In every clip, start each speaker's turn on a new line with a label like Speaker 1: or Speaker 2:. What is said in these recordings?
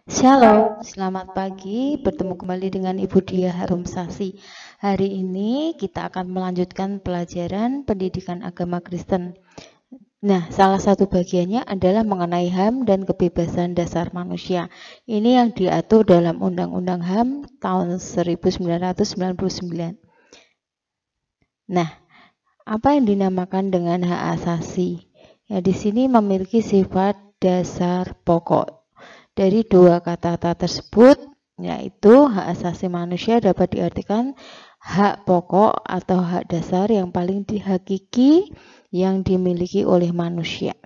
Speaker 1: Shalom, selamat pagi. Bertemu kembali dengan Ibu Dia Harumsasi. Hari ini kita akan melanjutkan pelajaran pendidikan agama Kristen. Nah, salah satu bagiannya adalah mengenai HAM dan kebebasan dasar manusia. Ini yang diatur dalam Undang-Undang HAM tahun 1999. Nah, apa yang dinamakan dengan hak asasi? Ya, di sini memiliki sifat dasar pokok. Dari dua kata tersebut, yaitu hak asasi manusia dapat diartikan hak pokok atau hak dasar yang paling dihakiki yang dimiliki oleh manusia.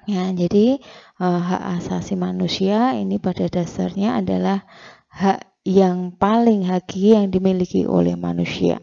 Speaker 1: Ya, jadi hak asasi manusia ini pada dasarnya adalah hak yang paling hakiki yang dimiliki oleh manusia.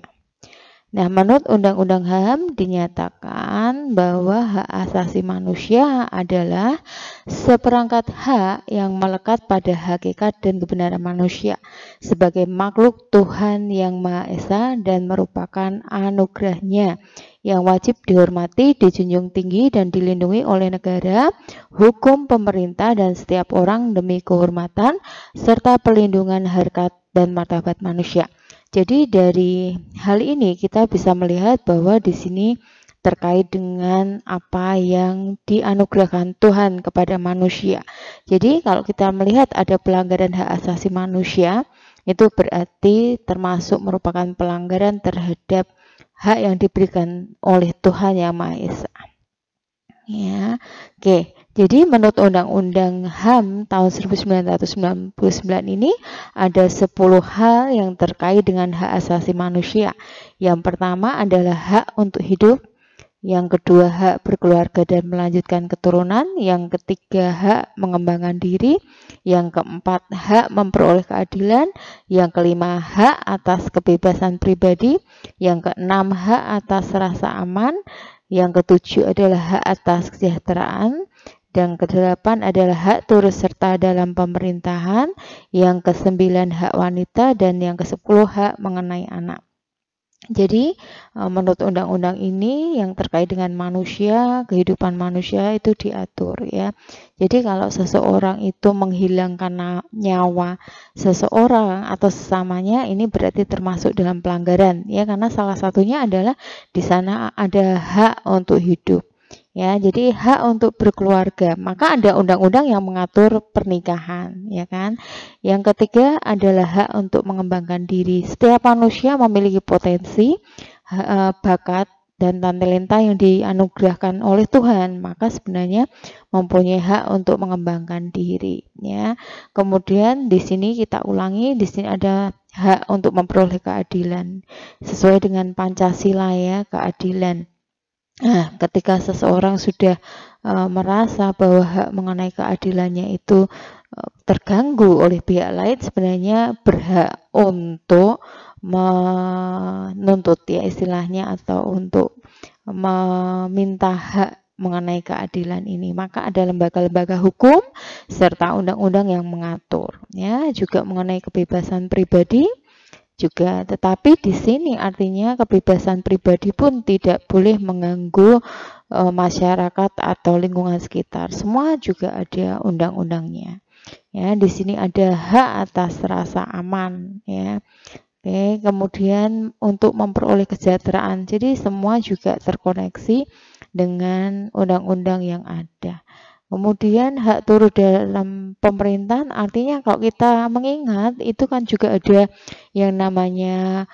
Speaker 1: Nah, menurut Undang-Undang HAM dinyatakan bahwa hak asasi manusia adalah seperangkat hak yang melekat pada hakikat dan kebenaran manusia sebagai makhluk Tuhan yang Maha Esa dan merupakan anugerahnya yang wajib dihormati, dijunjung tinggi, dan dilindungi oleh negara, hukum, pemerintah, dan setiap orang demi kehormatan serta pelindungan harkat dan martabat manusia. Jadi dari hal ini kita bisa melihat bahwa di sini terkait dengan apa yang dianugerahkan Tuhan kepada manusia. Jadi kalau kita melihat ada pelanggaran hak asasi manusia, itu berarti termasuk merupakan pelanggaran terhadap hak yang diberikan oleh Tuhan Yang Maha Esa. Ya, oke. Jadi menurut Undang-Undang HAM tahun 1999 ini ada 10 hal yang terkait dengan hak asasi manusia. Yang pertama adalah hak untuk hidup, yang kedua hak berkeluarga dan melanjutkan keturunan, yang ketiga hak mengembangkan diri, yang keempat hak memperoleh keadilan, yang kelima hak atas kebebasan pribadi, yang keenam hak atas rasa aman, yang ketujuh adalah hak atas kesejahteraan, dan kedelapan adalah hak turut serta dalam pemerintahan, yang kesembilan hak wanita, dan yang kesepuluh hak mengenai anak. Jadi menurut undang-undang ini yang terkait dengan manusia, kehidupan manusia itu diatur ya. Jadi kalau seseorang itu menghilangkan nyawa seseorang atau sesamanya, ini berarti termasuk dalam pelanggaran ya, karena salah satunya adalah di sana ada hak untuk hidup. Ya, jadi hak untuk berkeluarga. Maka ada undang-undang yang mengatur pernikahan, ya kan? Yang ketiga adalah hak untuk mengembangkan diri. Setiap manusia memiliki potensi, bakat, dan talenta yang dianugerahkan oleh Tuhan. Maka sebenarnya mempunyai hak untuk mengembangkan diri, ya. Kemudian di sini kita ulangi, di sini ada hak untuk memperoleh keadilan sesuai dengan Pancasila ya, keadilan. Nah, ketika seseorang sudah merasa bahwa hak mengenai keadilannya itu terganggu oleh pihak lain, sebenarnya berhak untuk menuntut ya istilahnya, atau untuk meminta hak mengenai keadilan ini. Maka ada lembaga-lembaga hukum serta undang-undang yang mengatur ya, juga mengenai kebebasan pribadi juga. Tetapi di sini artinya kebebasan pribadi pun tidak boleh mengganggu masyarakat atau lingkungan sekitar. Semua juga ada undang-undangnya. Ya, di sini ada hak atas rasa aman ya. Oke, kemudian untuk memperoleh kesejahteraan. Jadi semua juga terkoneksi dengan undang-undang yang ada. Kemudian hak turut dalam pemerintahan, artinya kalau kita mengingat itu kan juga ada yang namanya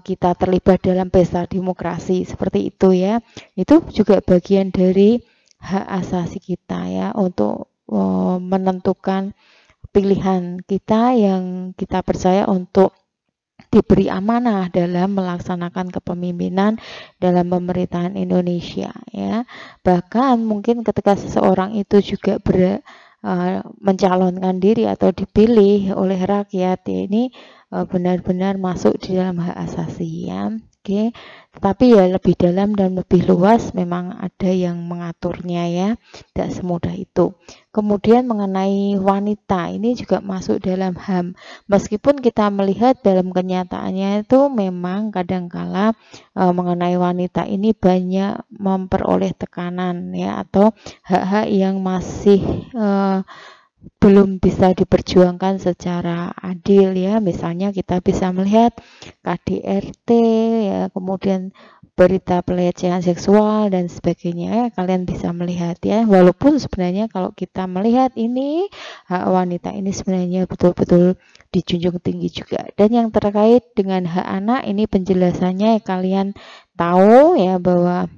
Speaker 1: kita terlibat dalam pesta demokrasi seperti itu ya. Itu juga bagian dari hak asasi kita ya, untuk menentukan pilihan kita yang kita percaya untuk diberi amanah dalam melaksanakan kepemimpinan dalam pemerintahan Indonesia ya. Bahkan mungkin ketika seseorang itu juga mencalonkan diri atau dipilih oleh rakyat ya, ini benar-benar masuk di dalam hak asasi ya. Oke, tetapi ya lebih dalam dan lebih luas memang ada yang mengaturnya ya, tidak semudah itu. Kemudian mengenai wanita, ini juga masuk dalam HAM. Meskipun kita melihat dalam kenyataannya itu memang kadangkala mengenai wanita ini banyak memperoleh tekanan ya, atau hak-hak yang masih belum bisa diperjuangkan secara adil ya. Misalnya kita bisa melihat KDRT ya, kemudian berita pelecehan seksual dan sebagainya ya, kalian bisa melihat ya. Walaupun sebenarnya kalau kita melihat ini hak wanita ini sebenarnya betul-betul dijunjung tinggi juga. Dan yang terkait dengan hak anak ini penjelasannya ya, kalian tahu ya bahwa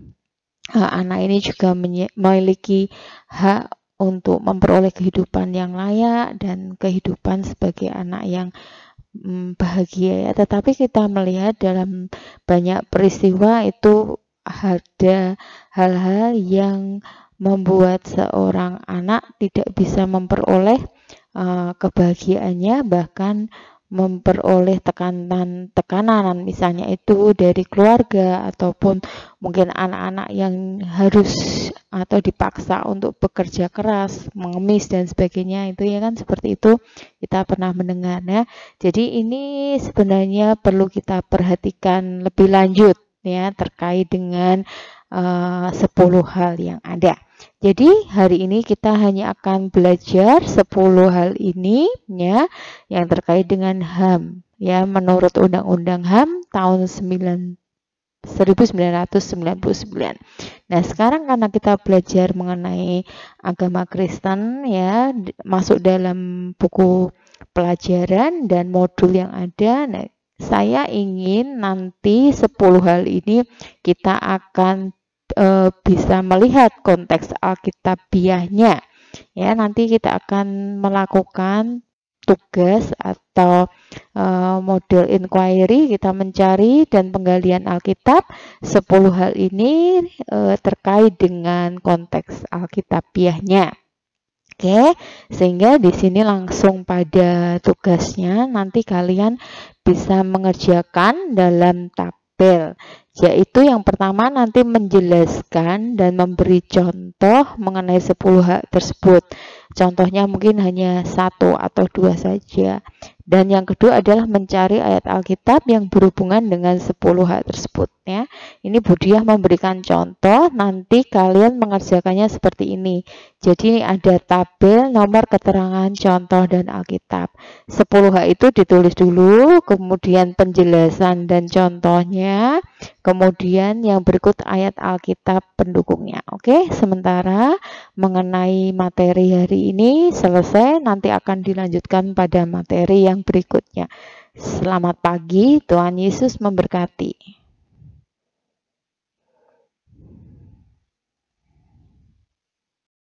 Speaker 1: hak anak ini juga memiliki hak untuk memperoleh kehidupan yang layak dan kehidupan sebagai anak yang bahagia ya. Tetapi kita melihat dalam banyak peristiwa itu ada hal-hal yang membuat seorang anak tidak bisa memperoleh kebahagiaannya, bahkan memperoleh tekanan misalnya itu dari keluarga ataupun mungkin anak-anak yang harus atau dipaksa untuk bekerja keras, mengemis dan sebagainya itu ya kan, seperti itu kita pernah mendengar ya. Jadi ini sebenarnya perlu kita perhatikan lebih lanjut ya terkait dengan 10 hal yang ada. Jadi hari ini kita hanya akan belajar 10 hal ini ya yang terkait dengan HAM ya, menurut Undang-Undang HAM tahun 1999. Nah, sekarang karena kita belajar mengenai agama Kristen ya, masuk dalam buku pelajaran dan modul yang ada. Nah, saya ingin nanti 10 hal ini kita akan bisa melihat konteks Alkitabiahnya. Ya, nanti kita akan melakukan tugas atau model inquiry, kita mencari dan penggalian Alkitab. 10 hal ini terkait dengan konteks Alkitabiahnya. Oke, sehingga di sini langsung pada tugasnya nanti kalian bisa mengerjakan dalam tabel, yaitu yang pertama nanti menjelaskan dan memberi contoh mengenai 10 hak tersebut. Contohnya mungkin hanya 1 atau 2 saja. Dan yang kedua adalah mencari ayat Alkitab yang berhubungan dengan 10 hak tersebut ya. Ini Budiah memberikan contoh, nanti kalian mengerjakannya seperti ini. Jadi ada tabel nomor keterangan contoh dan Alkitab. 10 hak itu ditulis dulu, kemudian penjelasan dan contohnya, kemudian yang berikut ayat Alkitab pendukungnya. Oke, sementara mengenai materi hari ini selesai, nanti akan dilanjutkan pada materi yang berikutnya. Selamat pagi, Tuhan Yesus memberkati.